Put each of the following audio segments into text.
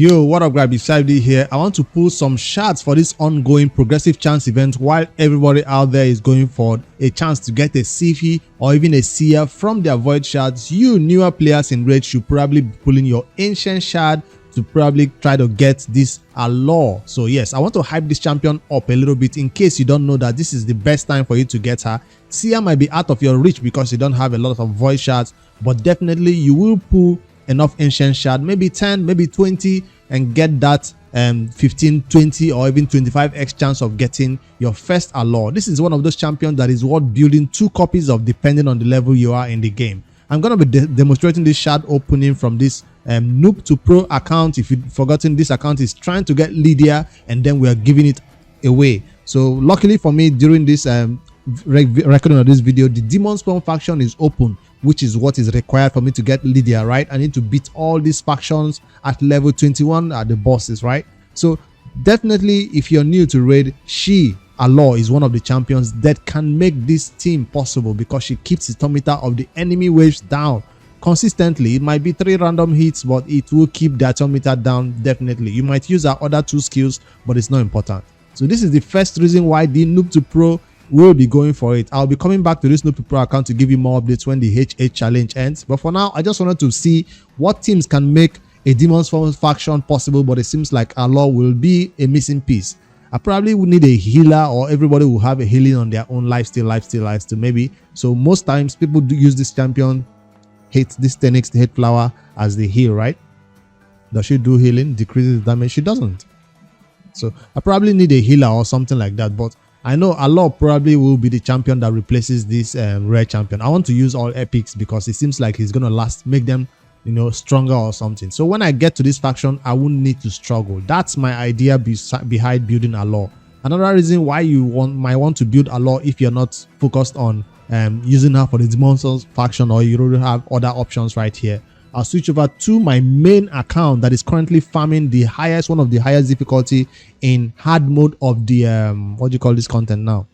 Yo, what up, Grabby Side here. I want to pull some shards for this ongoing progressive chance event while everybody out there is going for a chance to get a Sifi or even a Seer from their void shards. You newer players in Raid should probably be pulling your ancient shard to probably try to get this Alure. So yes, I want to hype this champion up a little bit in case you don't know that this is the best time for you to get her. Seer might be out of your reach because you don't have a lot of void shards, but definitely you will pull enough ancient shard, maybe 10, maybe 20, and get that 15, 20 or even 25x chance of getting your first Alure. This is one of those champions that is worth building 2 copies of depending on the level you are in the game. I'm going to be demonstrating this shard opening from this Noob2Pro account. If you've forgotten, this account is trying to get Lydia and then we are giving it away. So luckily for me, during this recording of this video, the demon spawn faction is open, which is what is required for me to get Lydia, right? I need to beat all these factions at level 21 at the bosses, right? So definitely if you're new to Raid, Alure is one of the champions that can make this team possible because she keeps the atometer of the enemy waves down consistently. It might be 3 random hits, but it will keep the atometer down. Definitely you might use her other 2 skills, but it's not important. So this is the first reason why the Noob2Pro will be going for it. I'll be coming back to this Noob2Pro account to give you more updates when the HH challenge ends, but for now I just wanted to see what teams can make a Demon's Form faction possible, but it seems like Alure will be a missing piece. I probably would need a healer, or everybody will have a healing on their own lifesteal maybe. So most times people do use this champion, hate this 10x the hate flower as the heal, right? Does she do healing? Decreases damage? She doesn't. So I probably need a healer or something like that, but I know Alure probably will be the champion that replaces this rare champion. I want to use all epics because it seems like he's gonna last, make them, you know, stronger or something. So when I get to this faction, I won't need to struggle. That's my idea behind building Alure. Another reason why you might want to build Alure if you're not focused on using her for the Demon Souls faction, or you don't have other options right here. I'll switch over to my main account that is currently farming the highest, one of the highest difficulty in hard mode of the what do you call this content now,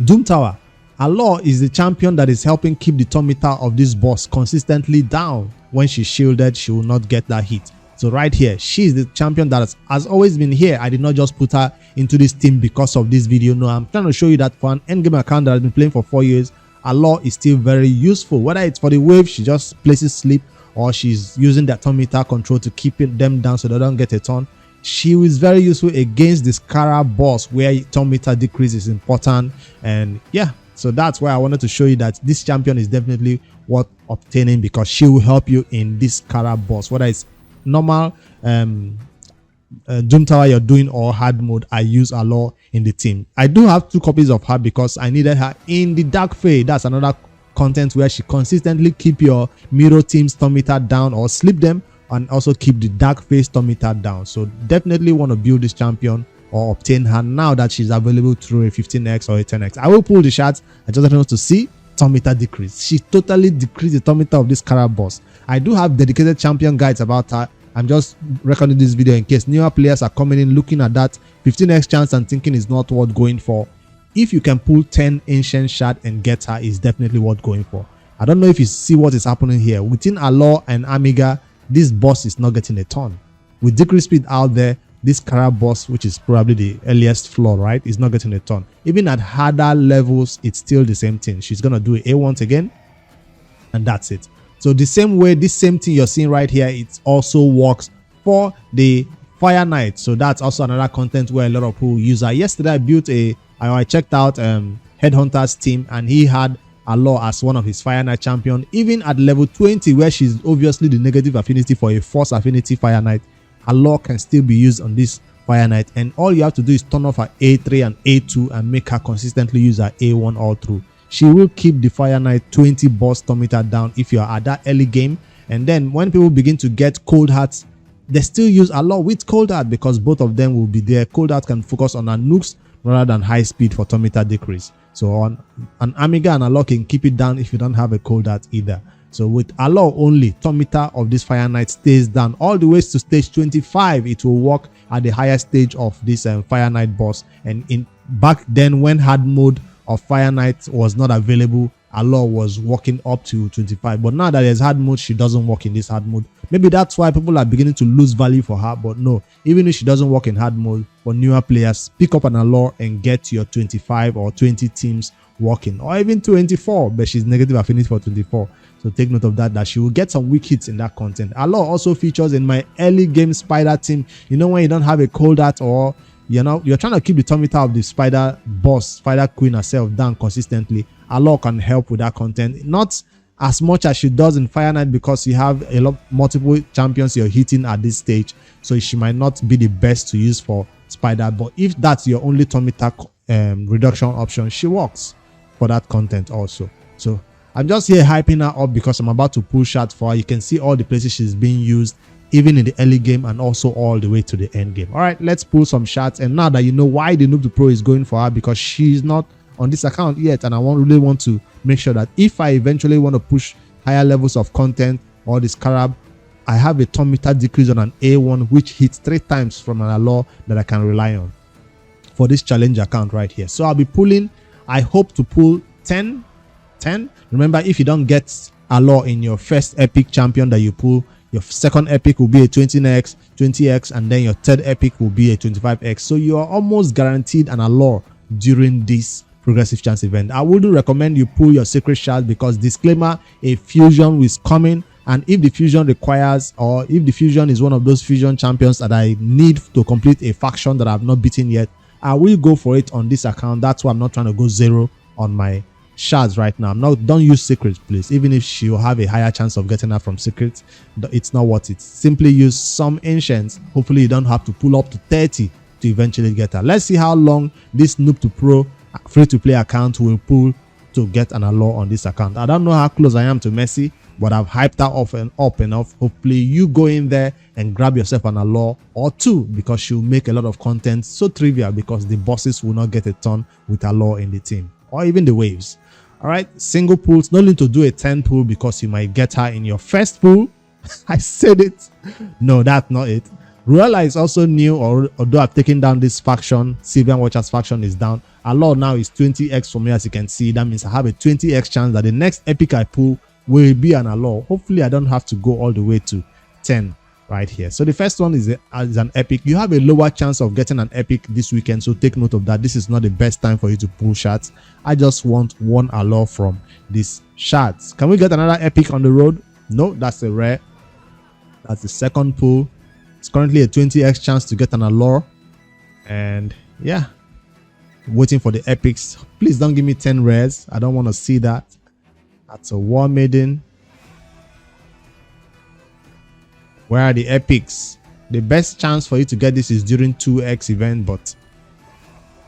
Doom Tower. Alure is the champion that is helping keep the atometer of this boss consistently down. When she's shielded, she will not get that hit. So right here, she is the champion that has always been here. I did not just put her into this team because of this video. No, I'm trying to show you that for an endgame account that has been playing for 4 years, Alure is still very useful. Whether it's for the wave, she just places sleep, or she's using the atometer control to keep them down so they don't get a ton. She is very useful against the Scara boss where atometer decrease is important. And yeah, so that's why I wanted to show you that this champion is definitely worth obtaining, because she will help you in this Scara boss, whether it's normal Doom Tower you're doing or hard mode. I use Alure in the team. I do have 2 copies of her because I needed her in the Dark Fade. That's another content where she consistently keep your mirror team's atometer down or sleep them, and also keep the dark phase atometer down. So definitely want to build this champion or obtain her now that she's available through a 15x or a 10x. I will pull the shards. I just want to see atometer decrease. She totally decreased the atometer of this Scara boss. I do have dedicated champion guides about her. I'm just recording this video in case newer players are coming in looking at that 15x chance and thinking it's not worth going for. If you can pull 10 ancient shard and get her, is definitely worth going for. I don't know if you see what is happening here. Within Alure and Amiga, this boss is not getting a ton. With decreased speed out there, this Scara boss, which is probably the earliest floor, right, is not getting a ton. Even at harder levels, it's still the same thing. She's gonna do A once again, and that's it. So the same way, this same thing you're seeing right here, it also works for the Fire Knight. So that's also another content where a lot of people use her. Yesterday I checked out Headhunter's team, and he had Alure as one of his Fire Knight champion. Even at level 20, where she's obviously the negative affinity for a force affinity Fire Knight, Alure can still be used on this Fire Knight. And all you have to do is turn off her A3 and A2 and make her consistently use her A1 all through. She will keep the Fire Knight 20 boss atometer down if you're at that early game. And then when people begin to get cold hearts, they still use Alure with cold heart because both of them will be there. Cold heart can focus on her nukes rather than high speed for atometer decrease. So on an Amiga and Alure can keep it down if you don't have a cold heart either. So with Alure only, atometer of this Fire Knight stays down all the way to stage 25. It will work at the highest stage of this Fire Knight boss. And in back then, when hard mode of Fire Knight was not available, Alure was working up to 25. But now that there's hard mode, she doesn't work in this hard mode. Maybe that's why people are beginning to lose value for her. But no, even if she doesn't work in hard mode, for newer players, pick up an Alure and get your 25 or 20 teams working, or even 24. But she's negative affinity for 24. So take note of that she will get some weak hits in that content. Alure also features in my early game spider team. You know, when you don't have a cold art, or you're trying to keep the tummy of the spider boss, spider queen herself down consistently, Alure can help with that content. Not as much as she does in Fire Knight, because you have multiple champions you're hitting at this stage, so she might not be the best to use for spider. But if that's your only tummy reduction option, she works for that content also. So I'm just here hyping her up because I'm about to pull shards for her. You can see all the places she's being used, even in the early game and also all the way to the end game. All right, let's pull some shards. And now that you know why the Noob2Pro is going for her, because she's not on this account yet, and I really want to make sure that if I eventually want to push higher levels of content or this scarab, I have a ton meter decrease on an A1 which hits 3 times from an Alure that I can rely on for this challenge account right here. So I'll be pulling, I hope to pull 10. Remember, if you don't get Alure in your first epic champion that you pull, your second epic will be a 20x, and then your third epic will be a 25x. So you are almost guaranteed an Alure during this progressive chance event. I wouldn't recommend you pull your secret shard, because disclaimer, a fusion is coming, and if the fusion requires, or if the fusion is one of those fusion champions that I need to complete a faction that I've not beaten yet, I will go for it on this account. That's why I'm not trying to go zero on my shards right now. Don't use secrets, please. Even if she'll have a higher chance of getting her from secrets, it's not worth it. Simply use some ancients. Hopefully you don't have to pull up to 30 to eventually get her. Let's see how long this Noob2Pro free-to-play account will pull to get an Alure on this account. I don't know how close I am to Messi, but I've hyped her off and up enough. Hopefully you go in there and grab yourself an Alure or 2, because she'll make a lot of content so trivial, because the bosses will not get a ton with Alure in the team, or even the waves. All right, single pulls, no need to do a 10 pull, because you might get her in your first pull. I said it. No, that's not it. Ruella is also new, although I've taken down this faction. Sylvian Watchers faction is down. Alure now is 20x for me, as you can see. That means I have a 20x chance that the next epic I pull will be an Alure. Hopefully I don't have to go all the way to 10 right here. So the first one is an epic. You have a lower chance of getting an epic this weekend, so take note of that. This is not the best time for you to pull shards. I just want one Alure from these shards. Can we get another epic on the road? No, that's a rare. That's the second pull. It's currently a 20x chance to get an Alure, and yeah, waiting for the epics. Please don't give me 10 rares. I don't want to see that. That's a War Maiden. Where are the epics? The best chance for you to get this is during 2x event, but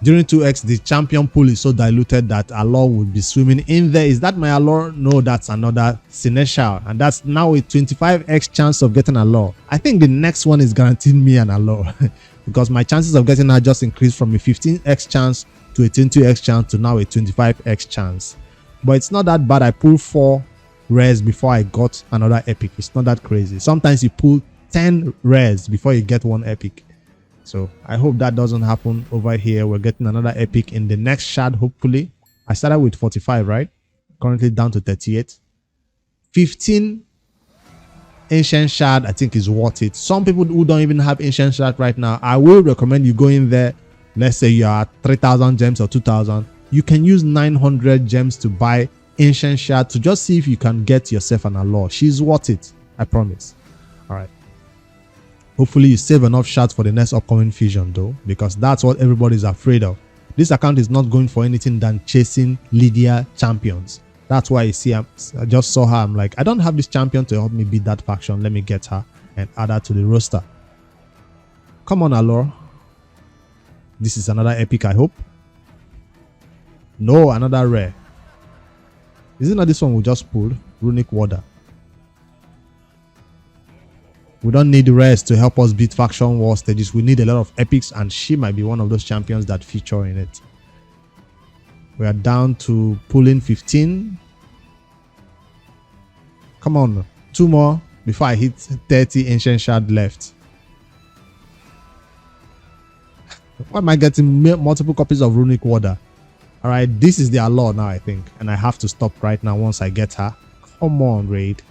during 2x the champion pool is so diluted that Alure would be swimming in there. Is that my Alure? No, that's another Seneschal, and that's now a 25x chance of getting Alure. I think the next one is guaranteed me an Alure because my chances of getting her just increased from a 15x chance to a 20x chance to now a 25x chance. But it's not that bad. I pulled 4 rares before I got another epic. It's not that crazy. Sometimes you pull 10 rares before you get one epic. So I hope that doesn't happen over here. We're getting another epic in the next shard, hopefully. I started with 45, right? Currently down to 38. 15 ancient shard, I think, is worth it. Some people who don't even have ancient shard right now, I will recommend you go in there. Let's say you are at 3,000 gems or 2,000. You can use 900 gems to buy ancient shard to just see if you can get yourself an Alure. She's worth it, I promise. All right. Hopefully you save enough shards for the next upcoming fusion though, because that's what everybody's afraid of. This account is not going for anything than chasing Lydia champions. That's why you see I just saw her. I'm like, I don't have this champion to help me beat that faction. Let me get her and add her to the roster. Come on, Alure. This is another epic, I hope. No, another rare. Is it not this one we just pulled? Runic Warder. We don't need rares to help us beat faction war stages. We need a lot of epics, and she might be one of those champions that feature in it. We are down to pulling 15. Come on, 2 more before I hit 30 ancient shard left. Why am I getting multiple copies of Runic Warder? All right, this is the Alure now, I think, and I have to stop right now once I get her. Come on, Raid.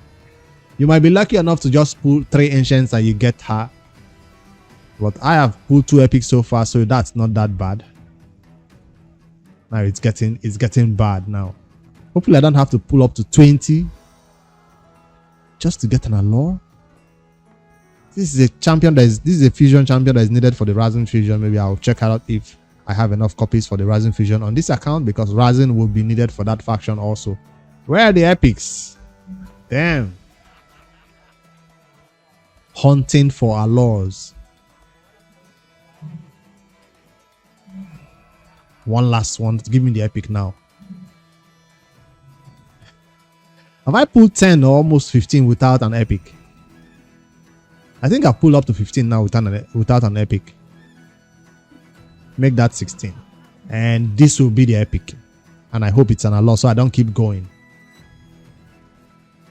You might be lucky enough to just pull 3 ancients and you get her, but I have pulled 2 epics so far, so that's not that bad. Now it's getting bad now. Hopefully I don't have to pull up to 20 just to get an Alure. This is a champion this is a fusion champion that is needed for the Rising fusion. Maybe I'll check out if I have enough copies for the Rising fusion on this account, because Rising will be needed for that faction also. Where are the epics? Damn. Hunting for Alures. One last one. Give me the epic now. Have I pulled 10 or almost 15 without an epic? I think I've pulled up to 15 now without an epic. Make that 16. And this will be the epic. And I hope it's an Alure so I don't keep going.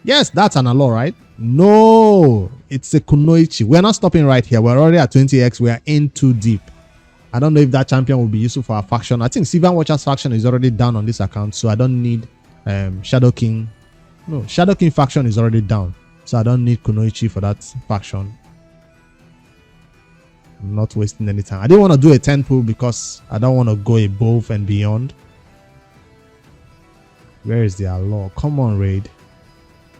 Yes, that's an Alure, right? No, it's a Kunoichi. We're not stopping right here. We're already at 20x. We are in too deep. I don't know if that champion will be useful for our faction. I think Sylvan Watcher's faction is already down on this account, so I don't need Shadow King. No, Shadow King faction is already down, so I don't need Kunoichi for that faction. I'm not wasting any time. I didn't want to do a 10 pull because I don't want to go above and beyond. Where is the Alure? Come on, Raid.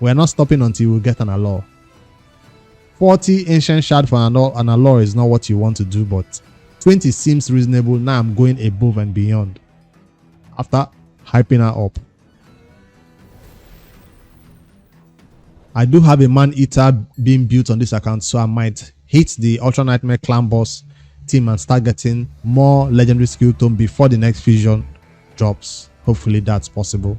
We're not stopping until we get an Alure. 40 ancient shard for an Alure is not what you want to do, but 20 seems reasonable. Now I'm going above and beyond after hyping her up. I do have a man-eater being built on this account, so I might hit the Ultra Nightmare Clan Boss team and start getting more legendary skill tome before the next fusion drops. Hopefully that's possible.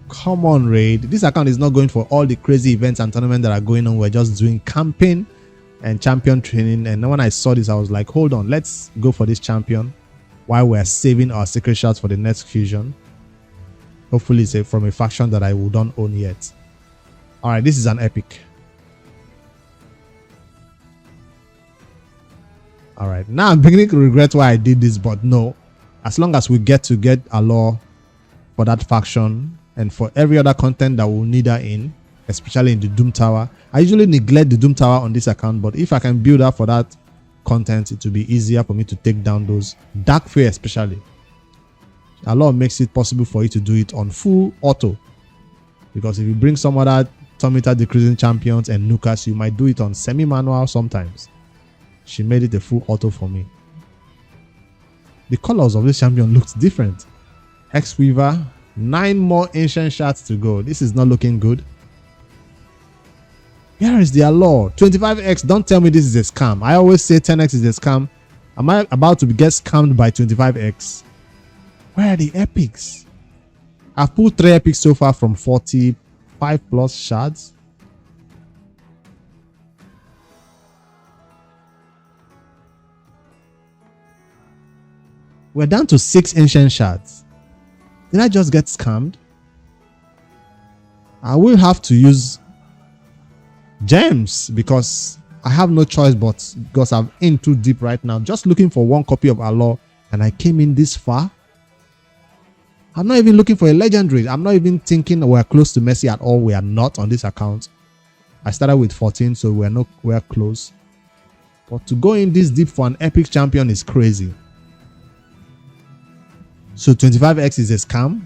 Come on, Raid. This account is not going for all the crazy events and tournaments that are going on. We're just doing campaign and champion training. And when I saw this, I was like, hold on, let's go for this champion while we're saving our secret shards for the next fusion. Hopefully it's from a faction that I don't own yet. All right, this is an epic. All right, now I'm beginning to regret why I did this, but no, as long as we get Alure for that faction and for every other content that we'll need her in, especially in the Doom Tower. I usually neglect the Doom Tower on this account, but if I can build up for that content, it will be easier for me to take down those Dark Fear especially. Alure makes it possible for you to do it on full auto, because if you bring some other Tormentor decreasing champions and Nukas, you might do it on semi-manual sometimes. She made it a full auto for me. The colors of this champion looks different. X-Weaver, 9 more ancient shards to go. This is not looking good. Here is the Alure. 25x. Don't tell me this is a scam. I always say 10x is a scam. Am I about to get scammed by 25x? Where are the epics? I've pulled 3 epics so far from 45 plus shards. We're down to 6 ancient shards. Did I just get scammed? I will have to use gems because I have no choice, but because I'm in too deep right now, just looking for 1 copy of Alure, and I came in this far. I'm not even looking for a legendary. I'm not even thinking we're close to Messi at all. We are not on this account. I started with 14, so we're close. But to go in this deep for an epic champion is crazy. So 25x is a scam.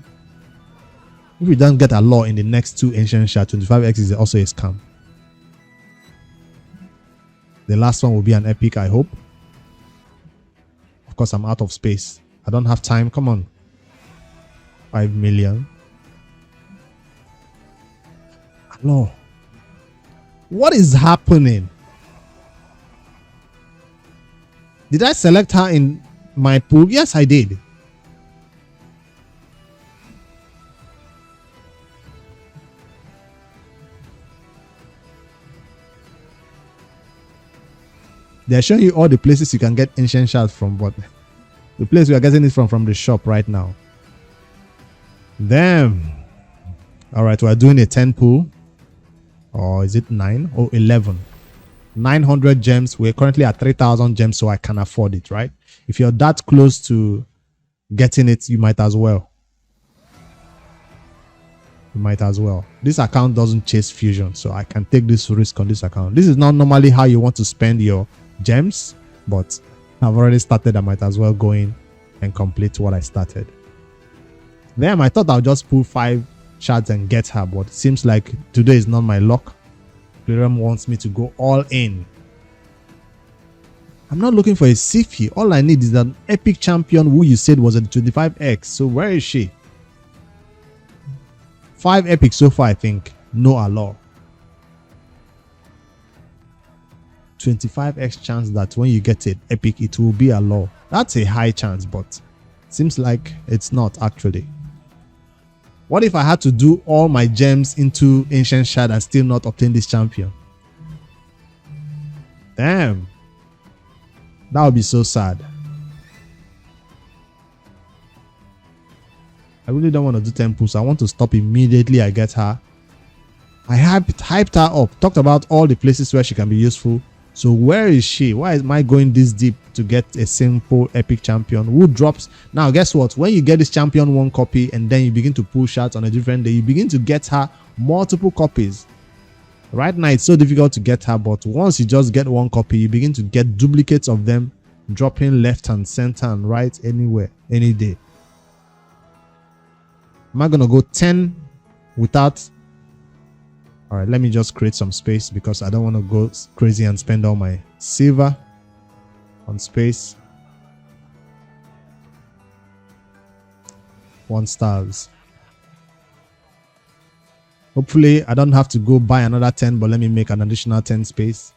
If we don't get Alure in the next 2 ancient shards, 25x is also a scam. The last one will be an epic, I hope. Of course, I'm out of space. I don't have time. Come on. 5 million. Alure. What is happening? Did I select her in my pool? Yes, I did. They're showing you all the places you can get ancient shards from, but the place we are getting it from the shop right now. Damn. All right, we're doing a 10 pool. Or is it 9 or 11? 900 gems. We're currently at 3,000 gems, so I can afford it, right? if you're that close to getting it, you might as well. This account doesn't chase fusion, so I can take this risk on this account. This is not normally how you want to spend your gems, but I've already started. I might as well go in and complete what I started. Then I thought I'll just pull 5 shards and get her, but it seems like today is not my luck. Plarium wants me to go all in. I'm not looking for a Sifi. All I need is an epic champion who you said was at 25x. So where is she? 5 epics so far, I think. No Alure. 25x chance that when you get it epic, it will be Alure. That's a high chance, but seems like it's not actually. What if I had to do all my gems into ancient shard and still not obtain this champion? Damn. That would be so sad. I really don't want to do 10 pulls. I want to stop immediately I get her. I hyped her up. Talked about all the places where she can be useful. So where is she? Why am I going this deep to get a simple epic champion who drops? Now guess what? When you get this champion 1 copy and then you begin to pull shards on a different day, you begin to get her multiple copies. Right now it's so difficult to get her, but once you just get 1 copy, you begin to get duplicates of them dropping left and center and right anywhere, any day. Am I gonna go 10 without? All right, let me just create some space because I don't want to go crazy and spend all my silver on space. 1 stars. Hopefully I don't have to go buy another 10, but let me make an additional 10 space.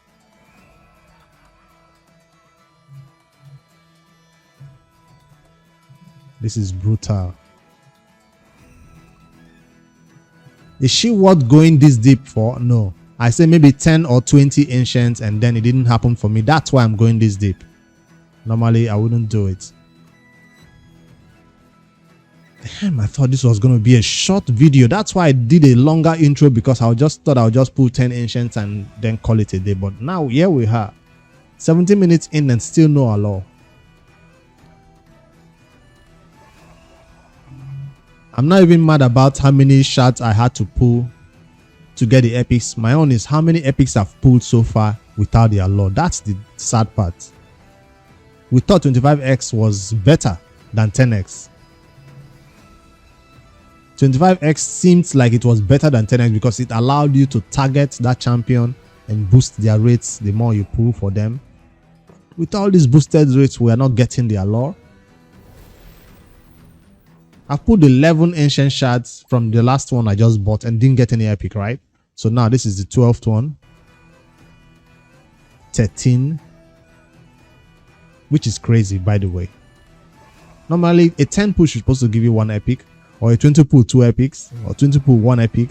This is brutal. Is she worth going this deep for? No. I say maybe 10 or 20 ancients and then it didn't happen for me. That's why I'm going this deep. Normally I wouldn't do it. Damn, I thought this was going to be a short video. That's why I did a longer intro, because I just thought I'll just pull 10 ancients and then call it a day. But now here we are. 17 minutes in and still no Alure. I'm not even mad about how many shards I had to pull to get the epics. My own is how many epics I've pulled so far without the Alure. That's the sad part. We thought 25x was better than 10x. 25x seems like it was better than 10x because it allowed you to target that champion and boost their rates the more you pull for them. With all these boosted rates, we are not getting the Alure. I've pulled 11 ancient shards from the last one I just bought and didn't get any epic, right? So now this is the 12th one. 13. Which is crazy, by the way. Normally, a 10 pull is supposed to give you 1 epic, or a 20 pull 2 epics, or 20 pull 1 epic.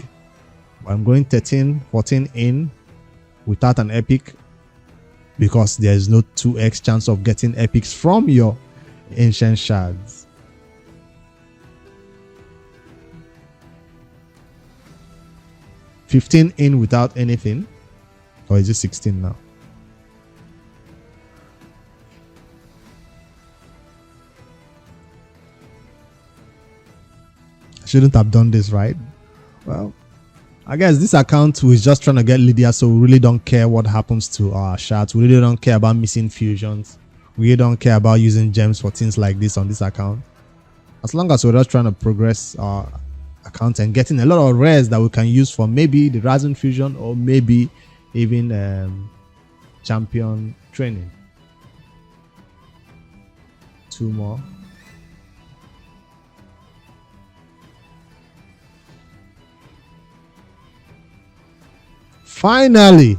I'm going 13, 14 in without an epic because there is no 2x chance of getting epics from your ancient shards. $15 in without anything, or is it 16 now? I shouldn't have done this, right? Well, I guess this account was just trying to get Lydia, so we really don't care what happens to our shards. We really don't care about missing fusions. We really don't care about using gems for things like this on this account. As long as we're just trying to progress our account and getting a lot of rares that we can use for maybe the Rising Fusion or maybe even champion training. 2 more. Finally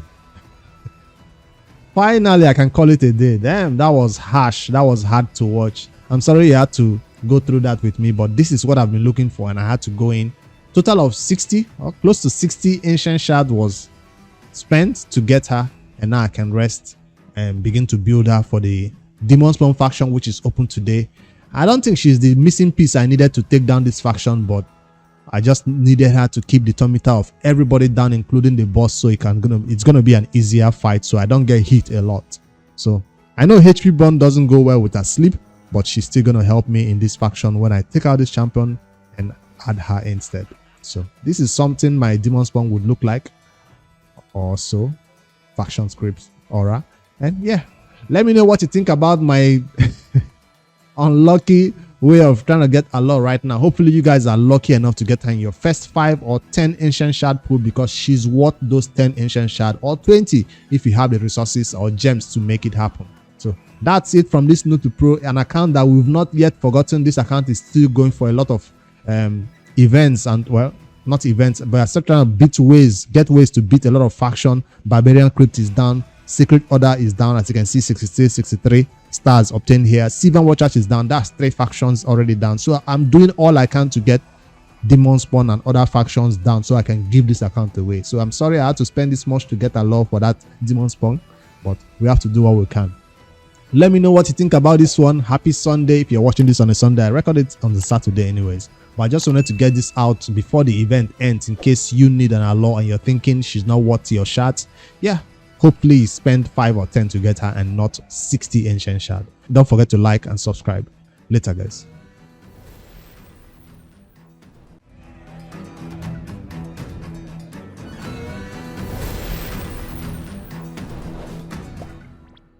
I can call it a day. Damn, that was harsh. That was hard to watch. I'm sorry you had to go through that with me, but this is what I've been looking for and I had to go in. Total of 60 or close to 60 ancient shard was spent to get her, and now I can rest and begin to build her for the Demon Spawn faction, which is open today. I don't think she's the missing piece I needed to take down this faction, but I just needed her to keep the tummy of everybody down, including the boss, so it's gonna be an easier fight, so I don't get hit a lot. So I know HP burn doesn't go well with her sleep, but she's still going to help me in this faction when I take out this champion and add her instead. So this is something my demon spawn would look like. Also, faction scripts, aura. And yeah, let me know what you think about my unlucky way of trying to get Alure right now. Hopefully you guys are lucky enough to get her in your first 5 or 10 ancient shard pool, because she's worth those 10 ancient shard, or 20 if you have the resources or gems to make it happen. So that's it from this Noob2Pro, an account that we've not yet forgotten. This account is still going for a lot of events, and well, not events, but still trying to get ways to beat a lot of faction. Barbarian Crypt is down, Secret Order is down, as you can see, 63 stars obtained here. Sylvan Watchers is down. That's 3 factions already down. So I'm doing all I can to get Demon Spawn and other factions down so I can give this account away. So I'm sorry I had to spend this much to get Alure for that Demon Spawn, but we have to do what we can. Let me know what you think about this one. Happy Sunday if you're watching this on a Sunday. I record it on the Saturday anyways, but I just wanted to get this out before the event ends in case you need an Alure and you're thinking she's not worth your shards. Yeah, hopefully spend 5 or 10 to get her and not 60 ancient shard. Don't forget to like and subscribe. Later guys.